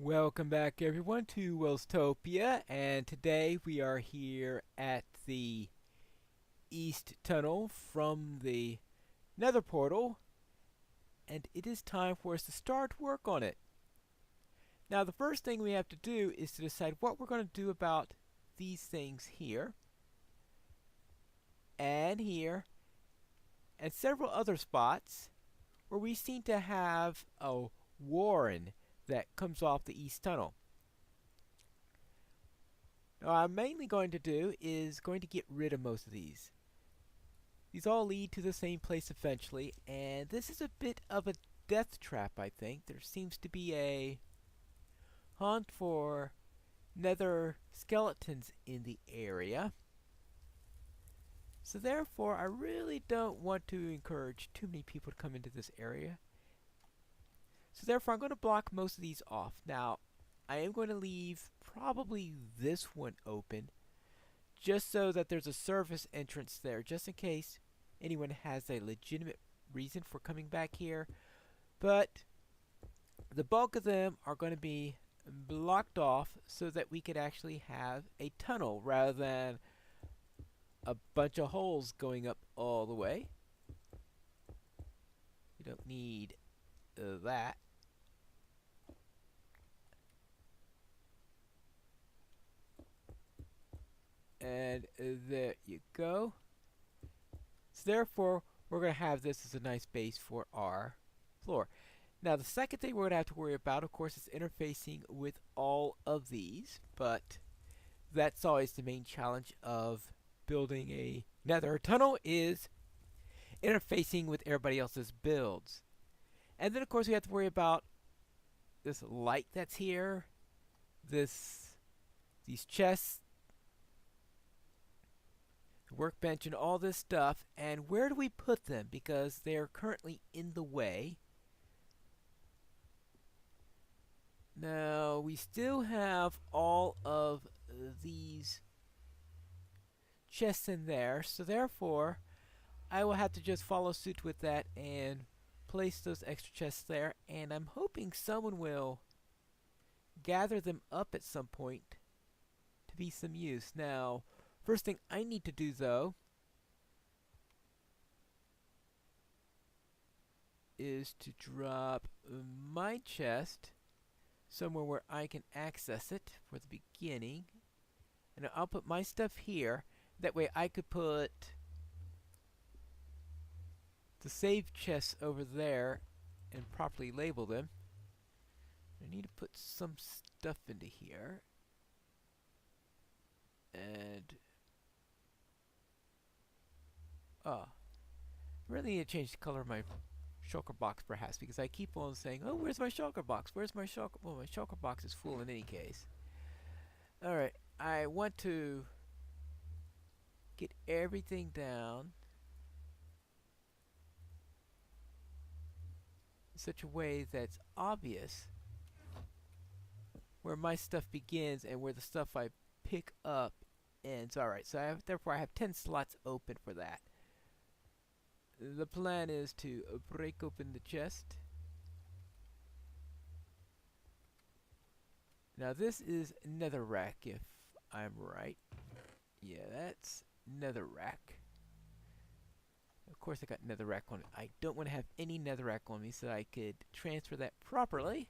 Welcome back everyone to Welstopia, and today we are here at the east tunnel from the nether portal, and it is time for us to start work on it. Now the first thing we have to do is to decide what we're going to do about these things here, and several other spots where we seem to have a warren that comes off the east tunnel. Now, what I'm mainly going to do is going to get rid of most of these. These all lead to the same place eventually, and this is a bit of a death trap, I think. There seems to be a hunt for nether skeletons in the area. So therefore, I really don't want to encourage too many people to come into this area. So therefore, I'm going to block most of these off. Now, I am going to leave probably this one open, just so that there's a service entrance there, just in case anyone has a legitimate reason for coming back here. But the bulk of them are going to be blocked off so that we could actually have a tunnel rather than a bunch of holes going up all the way. We don't need that. And there you go. So therefore, we're going to have this as a nice base for our floor. Now, the second thing we're going to have to worry about, of course, is interfacing with all of these. But that's always the main challenge of building a nether tunnel, is interfacing with everybody else's builds. And then, of course, we have to worry about this light that's here, these chests, workbench, and all this stuff. And where do we put them? Because they're currently in the way. Now, we still have all of these chests in there, so therefore I will have to just follow suit with that and place those extra chests there, and I'm hoping someone will gather them up at some point to be some use. Now, first thing I need to do, though, is to drop my chest somewhere where I can access it for the beginning. And I'll put my stuff here. That way I could put the save chests over there and properly label them. I need to put some stuff into here. And I really need to change the color of my shulker box, perhaps, because I keep on saying, oh, where's my shulker box? Where's my shulker? Well, my shulker box is full in any case. Alright, I want to get everything down in such a way that's obvious where my stuff begins and where the stuff I pick up ends. Alright, so therefore I have 10 slots open for that. The plan is to break open the chest. Now this is netherrack, if I'm right. Yeah, that's netherrack. Of course I got netherrack on it. I don't want to have any netherrack on me, so I could transfer that properly.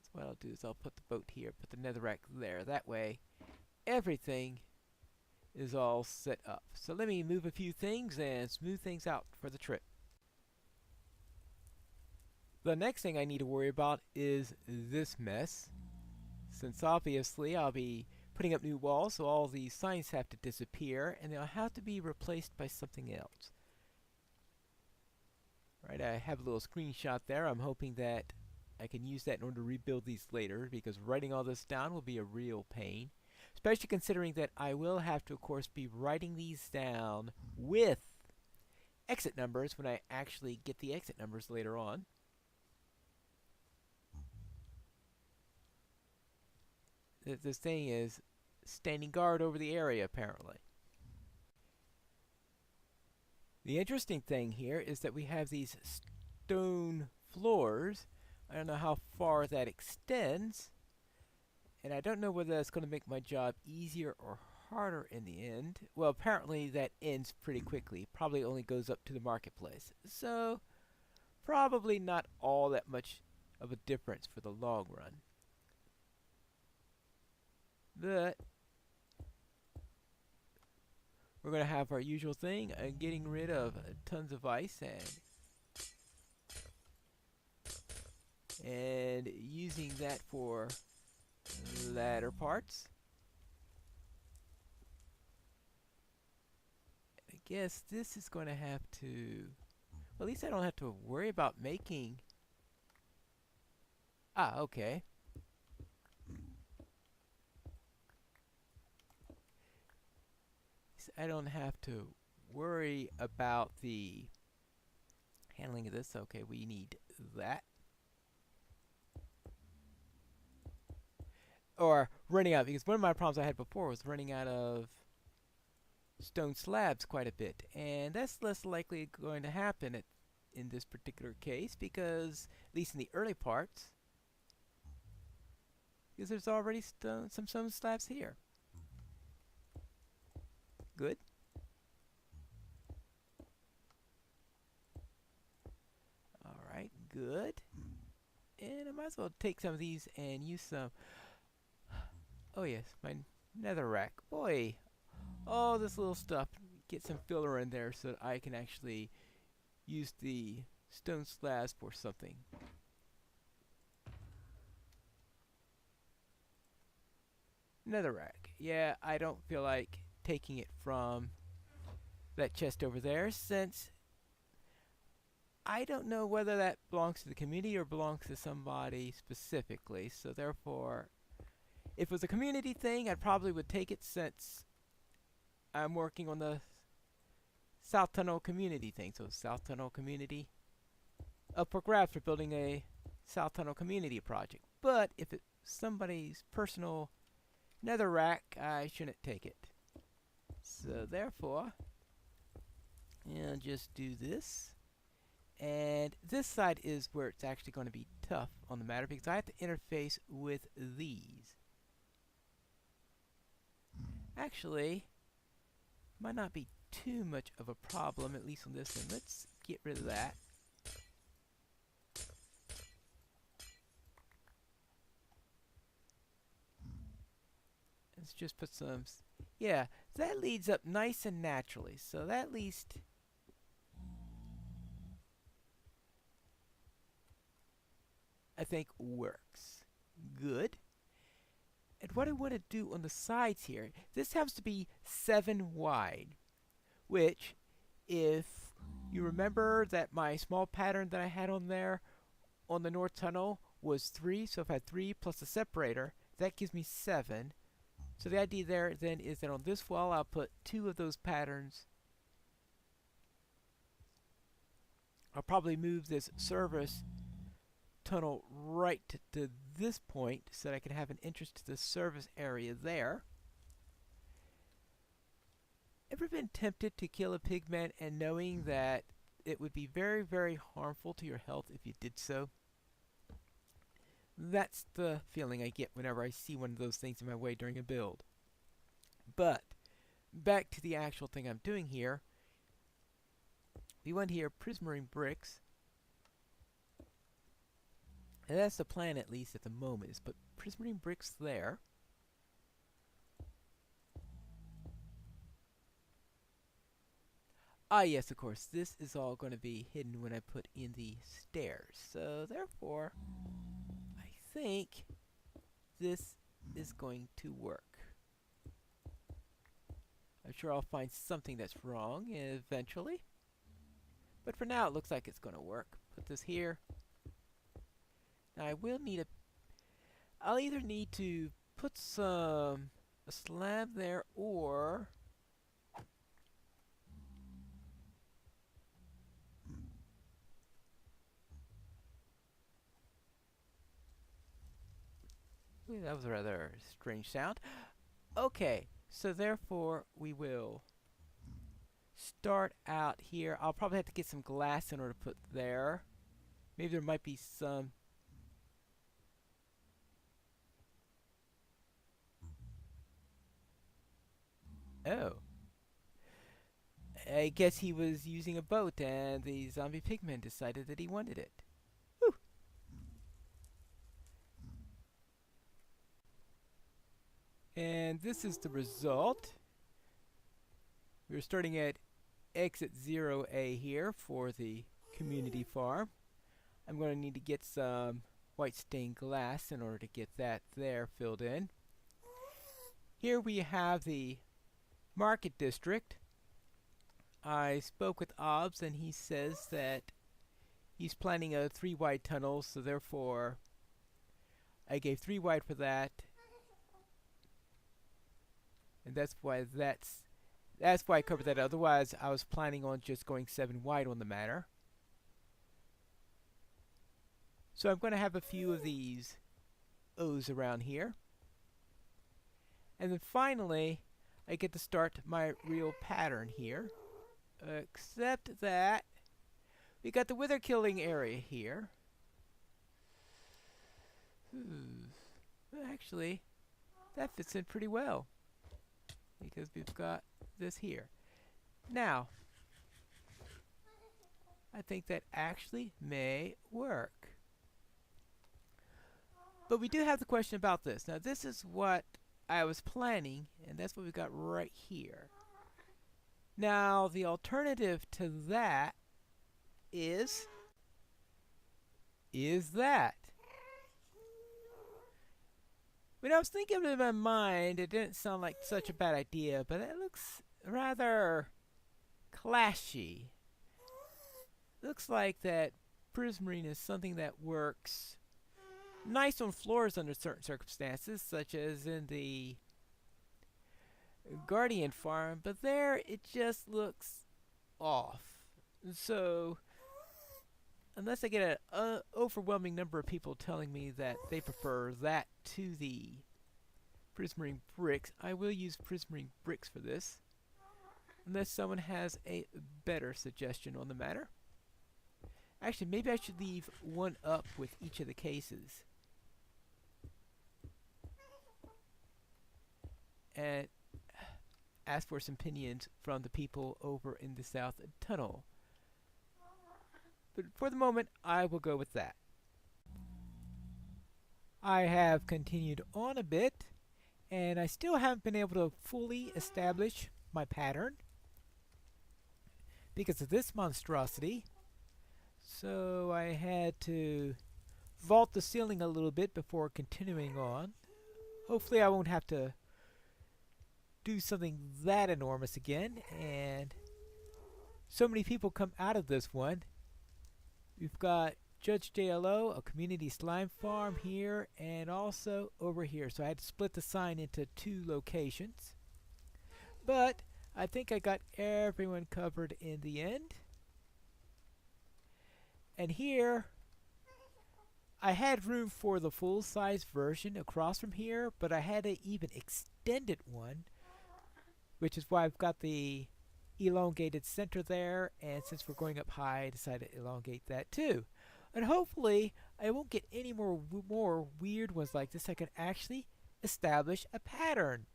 So what I'll do is I'll put the boat here, put the netherrack there. That way everything is all set up. So let me move a few things and smooth things out for the trip. The next thing I need to worry about is this mess, since obviously I'll be putting up new walls, so all these signs have to disappear and they'll have to be replaced by something else. Right, I have a little screenshot there. I'm hoping that I can use that in order to rebuild these later, because writing all this down will be a real pain. Especially considering that I will have to, of course, be writing these down with exit numbers when I actually get the exit numbers later on. This thing is standing guard over the area, apparently. The interesting thing here is that we have these stone floors. I don't know how far that extends, and I don't know whether that's going to make my job easier or harder in the end. Well, apparently that ends pretty quickly. Probably only goes up to the marketplace. So, probably not all that much of a difference for the long run. But we're going to have our usual thing, getting rid of tons of ice and using that for ladder parts. I guess this is going to have to, well, at least I don't have to worry about making. Ah, okay. I don't have to worry about the handling of this. Okay, we need that. Or running out, because one of my problems I had before was running out of stone slabs quite a bit, and that's less likely going to happen in this particular case, because at least in the early parts, because there's already some stone slabs here. Good. Alright, good. And I might as well take some of these and use some. Oh yes, my nether rack. Boy, all this little stuff. Get some filler in there so that I can actually use the stone slabs for something. Nether rack. Yeah, I don't feel like taking it from that chest over there, since I don't know whether that belongs to the community or belongs to somebody specifically. So therefore, if it was a community thing, I probably would take it, since I'm working on the South Tunnel community thing. So South Tunnel community up for grabs for building a South Tunnel community project. But if it's somebody's personal nether rack, I shouldn't take it. So therefore, I'll just do this. And this side is where it's actually going to be tough on the matter, because I have to interface with these. Actually, might not be too much of a problem, at least on this one. Let's get rid of that. Let's just put some. Yeah, that leads up nice and naturally. So that at least. I think works. Good. And what I want to do on the sides here, this happens to be 7 wide, which, if you remember that my small pattern that I had on there on the North Tunnel was 3, so if I had 3 plus a separator, that gives me 7. So the idea there then is that on this wall I'll put 2 of those patterns. I'll probably move this service tunnel right to this point so that I can have an entrance to the service area there. Ever been tempted to kill a pigman and knowing that it would be very, very harmful to your health if you did so? That's the feeling I get whenever I see one of those things in my way during a build. But back to the actual thing I'm doing here. We want here prismarine bricks. And that's the plan, at least at the moment, is put prismarine bricks there. Ah yes, of course, this is all going to be hidden when I put in the stairs. So therefore, I think this is going to work. I'm sure I'll find something that's wrong eventually. But for now, it looks like it's going to work. Put this here. Now I will need I'll either need to put a slab there, or ooh, that was a rather strange sound. Okay, so therefore we will start out here. I'll probably have to get some glass in order to put there. Maybe there might be some. Oh. I guess he was using a boat and the zombie pigman decided that he wanted it. Whew. And this is the result. We're starting at exit 0A here for the community farm. I'm going to need to get some white stained glass in order to get that there filled in. Here we have the market district. I spoke with Obbs and he says that he's planning a 3 wide tunnel, so therefore I gave 3 wide for that. And that's why I covered that. Otherwise, I was planning on just going 7 wide on the matter. So I'm going to have a few of these O's around here. And then finally, I get to start my real pattern here. Except that we got the wither killing area here. Actually, that fits in pretty well, because we've got this here. Now, I think that actually may work. But we do have the question about this. Now, this is what I was planning, and that's what we got right here. Now, the alternative to that is that. When I was thinking of it in my mind, it didn't sound like such a bad idea, but it looks rather clashy. Looks like that prismarine is something that works nice on floors under certain circumstances, such as in the Guardian farm, but there it just looks off. So, unless I get an overwhelming number of people telling me that they prefer that to the prismarine bricks, I will use prismarine bricks for this, unless someone has a better suggestion on the matter. Actually, maybe I should leave one up with each of the cases. And ask for some opinions from the people over in the South Tunnel. But for the moment, I will go with that. I have continued on a bit, and I still haven't been able to fully establish my pattern because of this monstrosity. So I had to vault the ceiling a little bit before continuing on. Hopefully I won't have to do something that enormous again, and so many people come out of this one. We've got Judge JLO, a community slime farm here, and also over here. So I had to split the sign into 2 locations. But I think I got everyone covered in the end. And here, I had room for the full-size version across from here, but I had an even extended one, which is why I've got the elongated center there, and since we're going up high, I decided to elongate that too. And hopefully, I won't get any more weird ones like this. I can actually establish a pattern,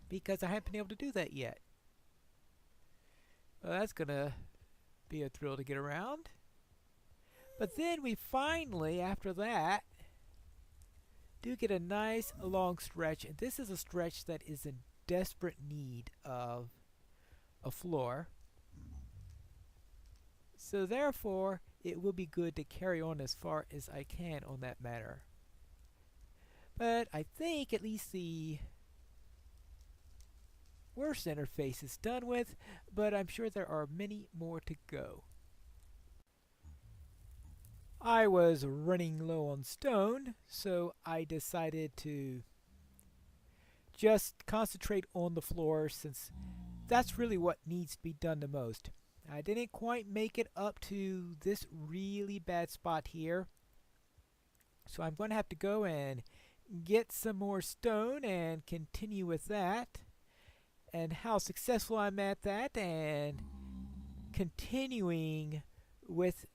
because I haven't been able to do that yet. Well, that's gonna be a thrill to get around. But then we finally, after that, do get a nice long stretch, and this is a stretch that is in desperate need of a floor. So therefore, it will be good to carry on as far as I can on that matter. But I think at least the worst interface is done with, but I'm sure there are many more to go. I was running low on stone, so I decided to just concentrate on the floor, since that's really what needs to be done the most. I didn't quite make it up to this really bad spot here, so I'm going to have to go and get some more stone and continue with that, and how successful I'm at that, and continuing with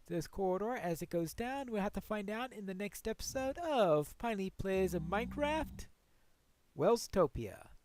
this corridor as it goes down. We'll have to find out in the next episode of Pineleaf Plays of Minecraft Welstopia.